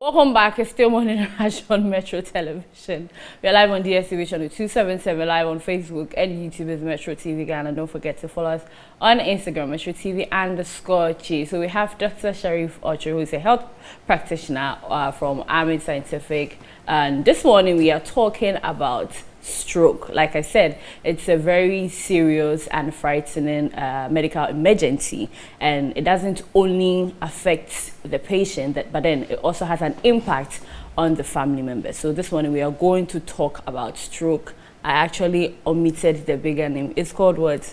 Welcome back. It's still Morning Rush on Metro Television. We are live on DSTV channel 277, live on Facebook and YouTube is Metro TV Ghana. Don't forget to follow us on Instagram, Metro TV_Chi. So we have Dr. Sharif Ocho, who is a health practitioner from Army Scientific. And this morning we are talking about stroke. Like I said, it's a very serious and frightening medical emergency, and it doesn't only affect the patient, but then it also has an impact on the family members. So this morning we are going to talk about stroke. I actually omitted the bigger name. It's called what?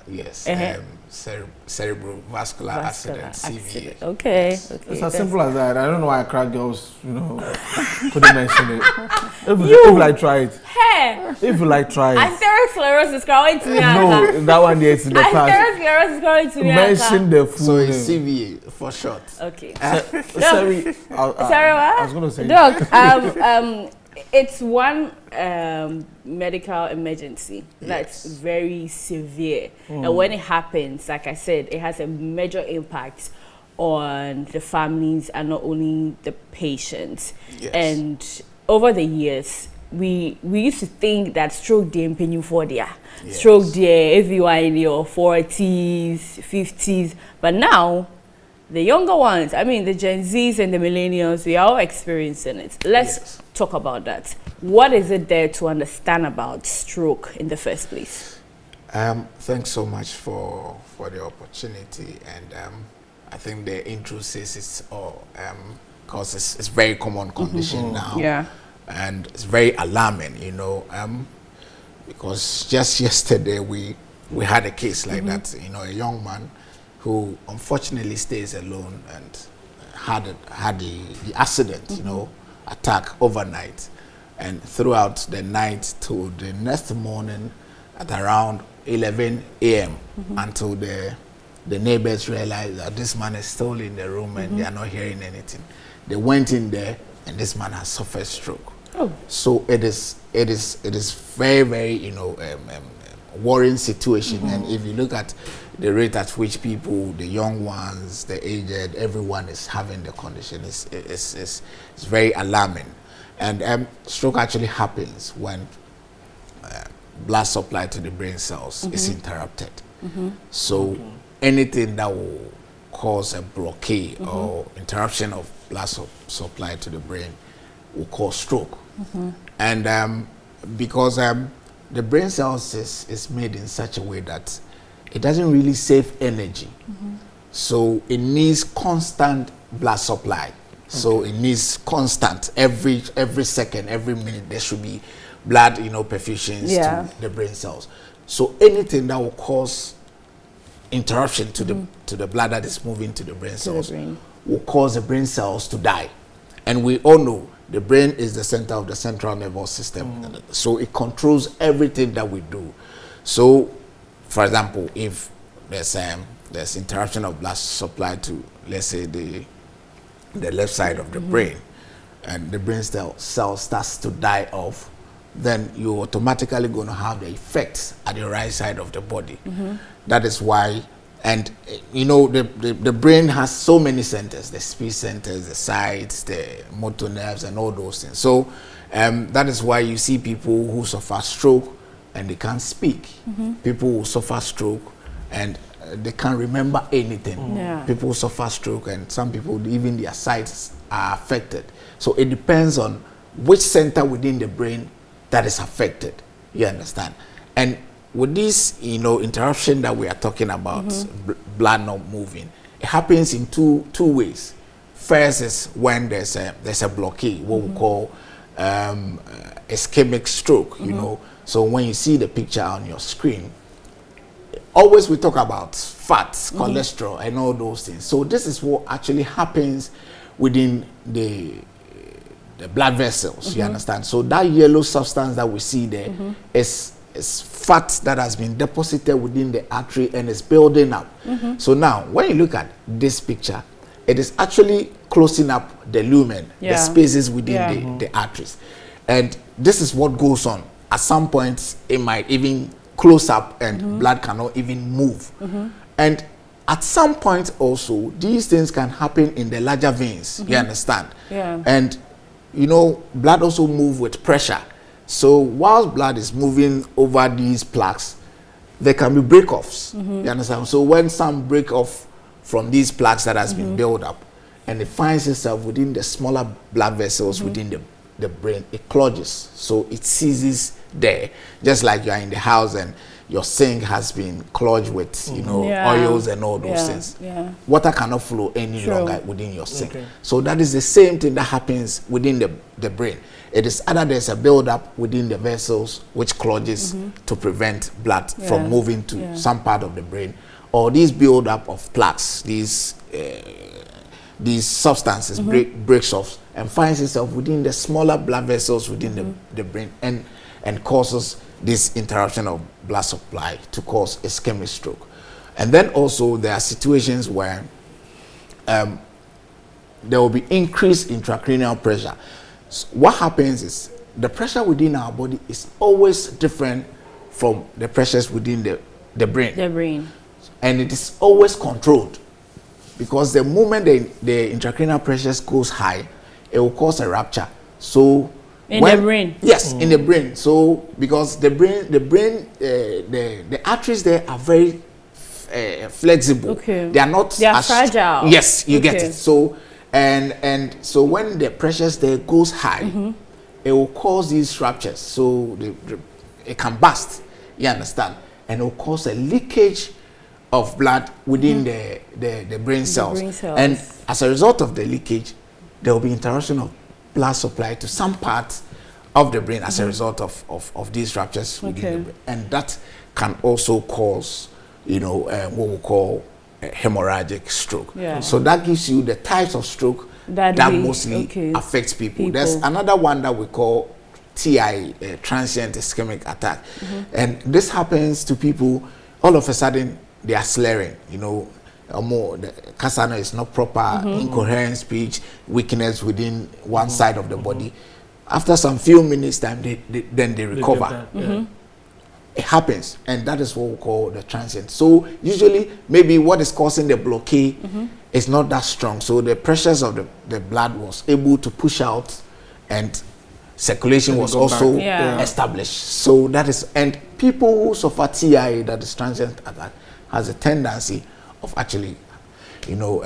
Yes. Cerebrovascular accident, CVA. Okay. Yes. Okay. It's as simple as that. I don't know why I crack girls, couldn't mention it. If you like try it. Hey! If you like try it. Atherosclerosis is going to me. No, that one there is in the past. Atherosclerosis is going to me. Mention the full So name. it's CVA for short. Okay. Sorry, I was going to say. Doc, it's one medical emergency that's very severe. And when it happens, like I said, it has a major impact on the families and not only the patients. Yes. And over the years, we used to think that stroke didn't pay you for there. Yes. Stroke there if you are in your 40s, 50s. But now, the younger ones, I mean the Gen Zs and the millennials, we are all experiencing it. Let's talk about that. What is it there to understand about stroke in the first place? Thanks so much for the opportunity, and I think the intro says it's all because it's very common condition now. Yeah. And it's very alarming, because just yesterday we had a case like that, a young man who unfortunately stays alone and had the accident, attack overnight, and throughout the night to the next morning at around 11 a.m. until the neighbors realized that this man is still in the room and they are not hearing anything. They went in there and this man has suffered stroke. Oh. So it is very, very worrying situation. And if you look at the rate at which people, the young ones, the aged, everyone is having the condition, it's very alarming. And stroke actually happens when blood supply to the brain cells is interrupted. So anything that will cause a blockade or interruption of blood supply to the brain will cause stroke. And because the brain cells is made in such a way that it doesn't really save energy. So it needs constant blood supply. So it needs constant, every second, every minute, there should be blood, perfusions to the brain cells. So anything that will cause interruption to the blood that is moving to the brain cells will cause the brain cells to die. And we all know the brain is the center of the central nervous system. So it controls everything that we do. So, for example, if there's interruption of blood supply to, let's say, the left side of the brain, and the brain cell starts to die off, then you're automatically going to have the effects at the right side of the body. That is why, and the brain has so many centers, the speech centers, the sides, the motor nerves, and all those things. So that is why you see people who suffer stroke and they can't speak. People who suffer stroke and they can't remember anything. People who suffer stroke, and some people, even their sights are affected. So it depends on which center within the brain that is affected. You understand? And with this, interruption that we are talking about, blood not moving, it happens in two ways. First is when there's a blockade, what we call ischemic stroke. So when you see the picture on your screen, always we talk about fats, cholesterol, and all those things. So this is what actually happens within the blood vessels. You understand? So that yellow substance that we see there is fat that has been deposited within the artery and is building up. So now, when you look at this picture, it is actually closing up the lumen, the spaces within the arteries. And this is what goes on. At some points, it might even close up and blood cannot even move. And at some point also, these things can happen in the larger veins. You understand? Yeah. And you know, blood also moves with pressure. So whilst blood is moving over these plaques, there can be break-offs. You understand? So when some break off from these plaques that has been built up, and it finds itself within the smaller blood vessels within the brain, it clogs. So it seizes there. Just like you are in the house and your sink has been clogged with, you know, oils and all those things. Water cannot flow any longer within your sink. So that is the same thing that happens within the brain. It is either there's a build-up within the vessels which clogs to prevent blood from moving to some part of the brain, or these build-up of plaques, these substances breaks off and finds itself within the smaller blood vessels within the brain and causes this interruption of blood supply to cause ischemic stroke. And then also there are situations where there will be increased intracranial pressure. So what happens is the pressure within our body is always different from the pressures within the brain. The brain. And it is always controlled, because the moment the intracranial pressures goes high, it will cause a rupture. So in the brain? Yes, in the brain. So because the arteries there are very flexible. Okay. They are not. They are fragile. Yes, you get it. So and so when the pressures there goes high, it will cause these ruptures. So it can burst. You understand? And it will cause a leakage of blood within the brain cells. And as a result of the leakage, there will be interruption of blood supply to some parts of the brain as a result of these ruptures within the brain. And that can also cause, you know, what we call a hemorrhagic stroke. So that gives you the types of stroke that mostly affects people. There's another one that we call TI, transient ischemic attack. And this happens to people, all of a sudden they are slurring, you know, more the kasana is not proper, incoherent speech, weakness within one side of the body. After some few minutes time, then they recover. It happens, and that is what we call the transient. So usually maybe what is causing the blockade is not that strong, so the pressures of the blood was able to push out, and circulation was also established. So that is, and people who suffer TIA, that is transient attack, has a tendency of actually, you know,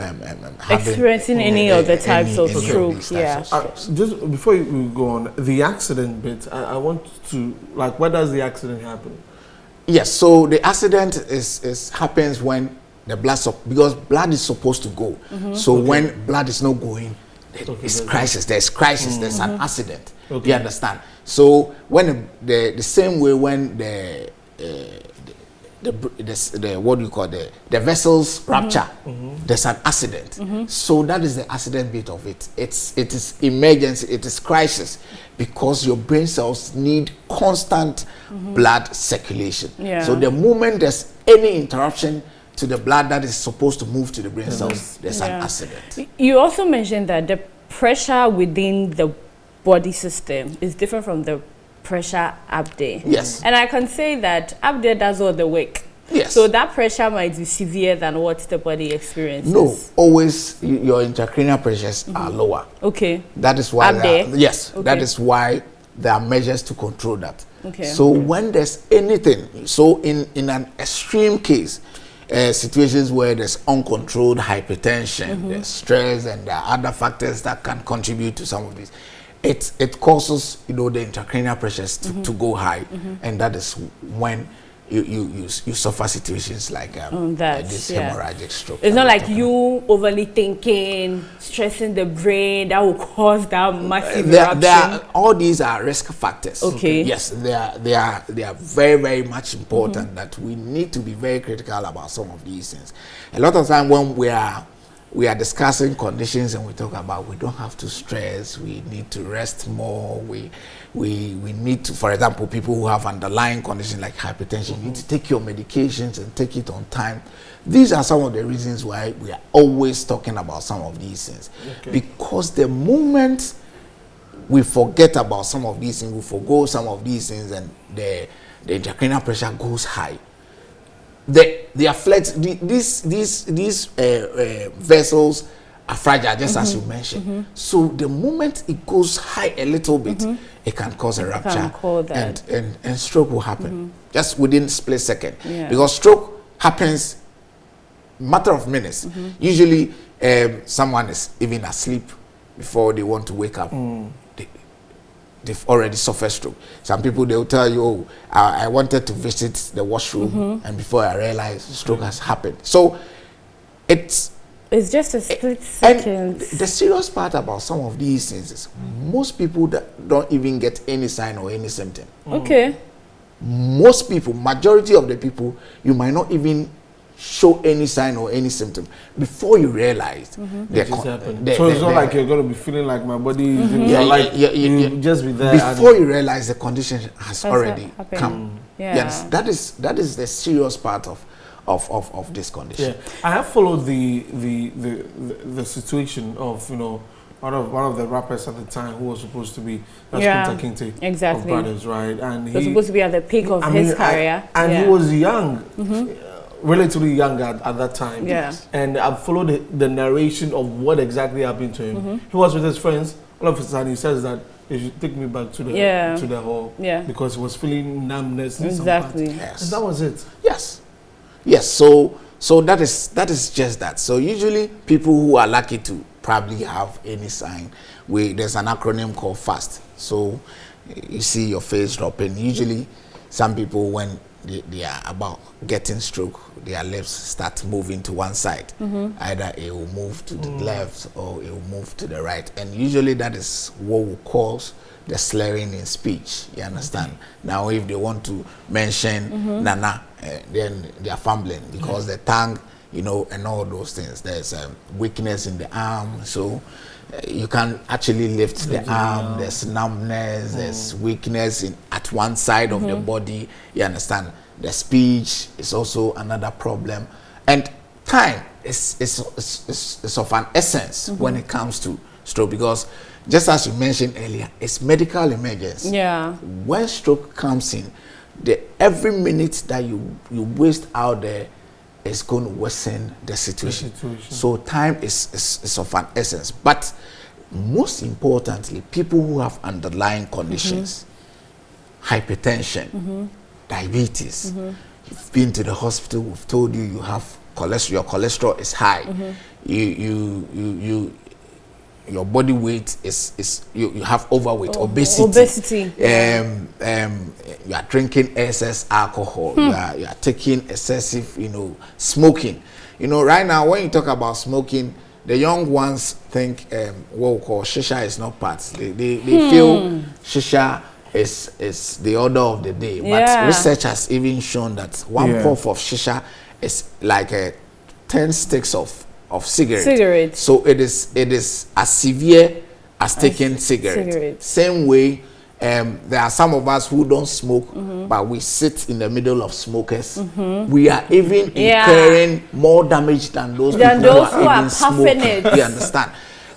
experiencing any of the types of strokes. Just before we go on, the accident bit, I want to, like, where does the accident happen? Yes, so the accident is happens when the blood, because blood is supposed to go. So when blood is not going, it's crisis. There's crisis. There's an accident. You understand? So when the same way when the what do you call the vessels rupture, there's an accident. So that is the accident bit of it. It is emergency, it is crisis, because your brain cells need constant blood circulation. So the moment there's any interruption to the blood that is supposed to move to the brain cells, there's an accident. You also mentioned that the pressure within the body system is different from the pressure up there. Yes. And I can say that up there does all the work. Yes. So that pressure might be severe than what the body experiences. No, always your intracranial pressures are lower. Okay. That is why up there? Yes. Okay. That is why there are measures to control that. Okay. So when there's anything, so in an extreme case, situations where there's uncontrolled hypertension, there's stress, and there are other factors that can contribute to some of these. It causes, you know, the intracranial pressures to go high, and that is when you suffer situations like this hemorrhagic stroke. It's not like you overly thinking, stressing the brain that will cause that massive eruption. All these are risk factors. Okay. Yes, they are very, very much important that we need to be very critical about some of these things. A lot of time when we are discussing conditions and we talk about we don't have to stress, we need to rest more, we need to, for example, people who have underlying conditions like hypertension, you need to take your medications and take it on time. These are some of the reasons why we are always talking about some of these things. Because the moment we forget about some of these things, we forgo some of these things, and the intracranial pressure goes high, they are flex. These vessels are fragile, just as you mentioned. So the moment it goes high a little bit, it can cause a rupture, and stroke will happen just within split second. Because stroke happens matter of minutes. Usually, someone is even asleep before they want to wake up. They've already suffered stroke. Some people, they'll tell you, oh, I wanted to visit the washroom, and before I realized stroke has happened. So it's just a split second. And the serious part about some of these things is most people that don't even get any sign or any symptom. Okay. Most people, majority of the people, you might not even show any sign or any symptom before you realize so it's not like you're going to be feeling like my body is just be there before you realize the condition has already come. Yes, that is the serious part of this condition. I have followed the situation of one of the rappers at the time who was supposed to be Kunta Kinte of Brothers, right? And he was supposed to be at the peak of his career, and he was young. Relatively young at that time. And I followed the narration of what exactly happened to him. He was with his friends. All of a sudden, he says that they should take me back to the hall because he was feeling numbness. Exactly. Yes. And that was it. Yes. So that is just that. So usually people who are lucky to probably have any sign, there's an acronym called FAST. So you see your face dropping. Usually, some people when they are about getting stroke, their lips start moving to one side. Either it will move to the left or it will move to the right. And usually that is what will cause the slurring in speech. You understand? Now, if they want to mention Nana, then they are fumbling because the tongue, and all those things. There's weakness in the arm. So you can actually lift the arm. There's numbness, there's weakness at one side of the body. You understand? The speech is also another problem. And time is of an essence when it comes to stroke, because just as you mentioned earlier, it's medical emergency. When stroke comes in, every minute that you waste out there is going to worsen the situation. So time is of an essence. But most importantly, people who have underlying conditions, hypertension, diabetes, you've been to the hospital, we've told you you have cholesterol, your cholesterol is high, your body weight is you have overweight, obesity. You are drinking excess alcohol, you are taking excessive, smoking. Right now when you talk about smoking, the young ones think what we call shisha is not part. They feel shisha is the order of the day. But research has even shown that one puff of shisha is like 10 sticks of cigarette. So it is as severe as taking cigarette. Same way, there are some of us who don't smoke, but we sit in the middle of smokers. We are even incurring more damage than those people who are even smoking. You understand?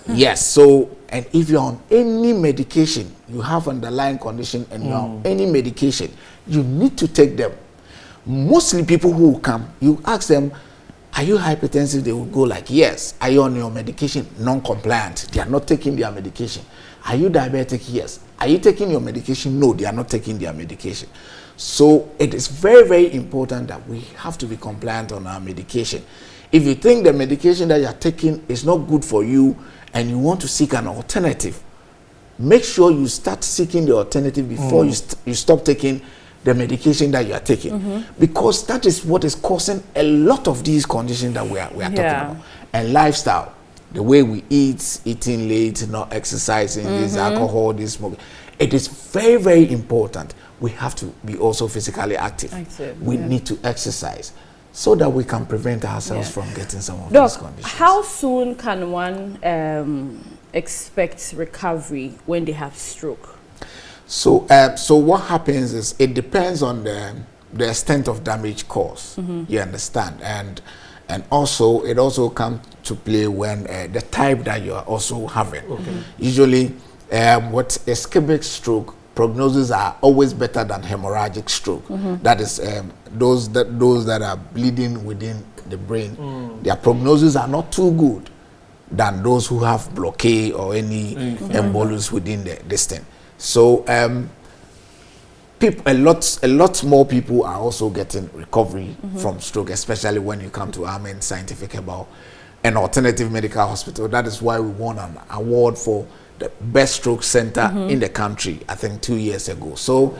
Yes. So, and if you're on any medication, you have underlying condition, and you're on any medication, you need to take them. Mostly people who come, you ask them, are you hypertensive? They will go like, yes. Are you on your medication? Non-compliant. They are not taking their medication. Are you diabetic? Yes. Are you taking your medication? No, they are not taking their medication. So it is very, very important that we have to be compliant on our medication. If you think the medication that you are taking is not good for you and you want to seek an alternative, make sure you start seeking the alternative before you stop taking the medication that you are taking, because that is what is causing a lot of these conditions that we are talking about. And lifestyle, the way we eating late, not exercising, this alcohol, this smoking, it is very, very important. We have to be also physically active. We need to exercise so that we can prevent ourselves from getting some of these conditions. How soon can one expect recovery when they have stroke? So, so what happens is it depends on the extent of damage caused. You understand, and also it also comes to play when the type that you are also having. Usually, what ischemic stroke prognosis are always better than hemorrhagic stroke. That is those that are bleeding within the brain. Their prognosis are not too good than those who have blockade or any embolus within the distance. So a lot more people are also getting recovery from stroke, especially when you come to Amen Scientific Herbal, an alternative medical hospital. That is why we won an award for the best stroke center in the country, I think 2 years ago. So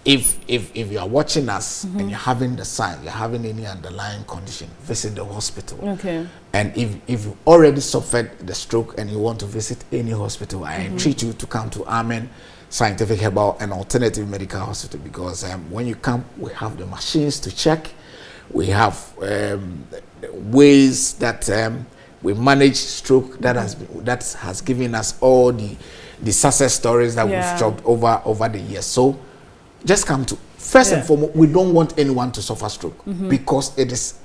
if you are watching us and you're having the sign, you're having any underlying condition, visit the hospital. Okay. And if you already suffered the stroke and you want to visit any hospital, I entreat you to come to Amen Scientific Herbal, an alternative medical hospital, because when you come, we have the machines to check. We have ways that we manage stroke that has given us all the success stories that we've chopped over the years. So just come to first and foremost, we don't want anyone to suffer stroke because it is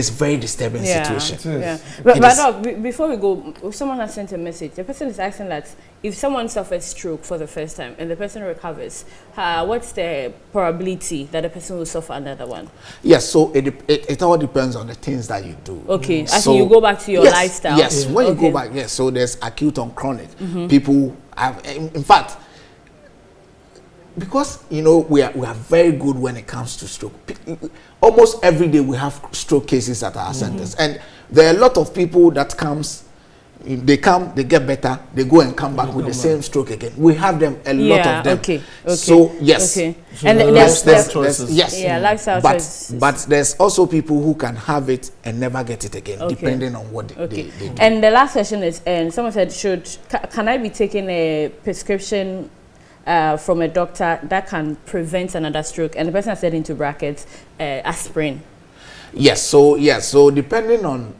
very disturbing situation. Yeah. But Doc, before we go, someone has sent a message. The person is asking that if someone suffers stroke for the first time and the person recovers, what's the probability that the person will suffer another one? Yes, so it all depends on the things that you do. Okay, so you go back to your lifestyle. Yes, when you go back, yes. So there's acute on chronic. People have, in fact, because we are very good when it comes to stroke. Almost every day we have stroke cases at our centers, and there are a lot of people that they get better, they go and come back with the same stroke again. We have them, a lot of them. Okay. So yes, so and there's lifestyle choices. But there's also people who can have it and never get it again, depending on what they do. And the last question is, someone said, can I be taking a prescription from a doctor that can prevent another stroke? And the person has said into brackets, aspirin. Yes, so depending on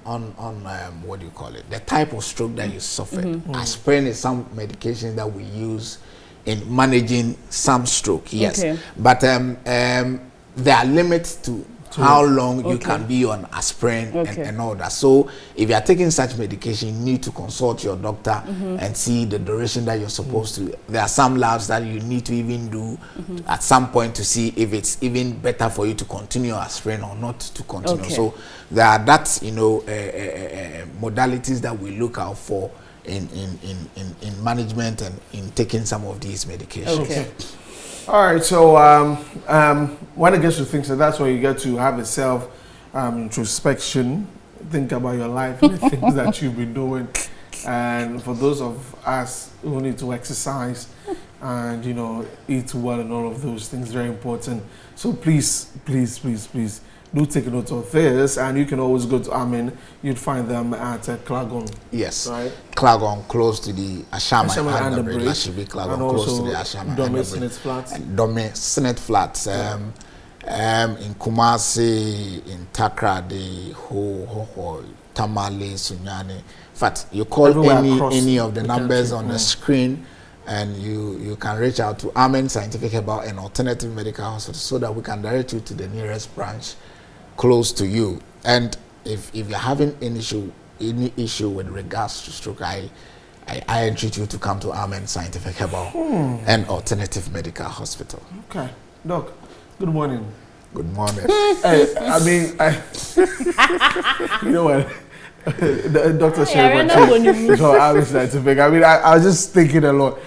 what do you call it, the type of stroke that you suffered, aspirin is some medication that we use in managing some stroke. Yes, but there are limits to how long you can be on aspirin and all that. So if you are taking such medication, you need to consult your doctor and see the duration that you're supposed to. There are some labs that you need to even do at some point to see if it's even better for you to continue aspirin or not to continue. So there are modalities that we look out for in management and in taking some of these medications. All right, so when it gets to things, so that's where you get to have a self introspection, think about your life and the things that you've been doing. And for those of us who need to exercise and eat well and all of those things, very important. So please do take note of this, and you can always go to Amen. You'd find them at Klagon. Yes, right? Klagon, close to the Ashama and the bridge. Klagon, and close to the Ashama Dome Senate Flats. Dome Senate Flats. In Kumasi, in Takra, the Ho, Tamale, Sunyani. In fact, you call any of the numbers on the screen, and you can reach out to Amen Scientific Herbal, an alternative medical hospital, so that we can direct you to the nearest branch close to you. And if you're having any issue with regards to stroke, I entreat you to come to Amen Scientific Herbal, an alternative medical hospital. Okay, Doc. Good morning. Good morning. You know what? The doctor said, so I was thinking a lot.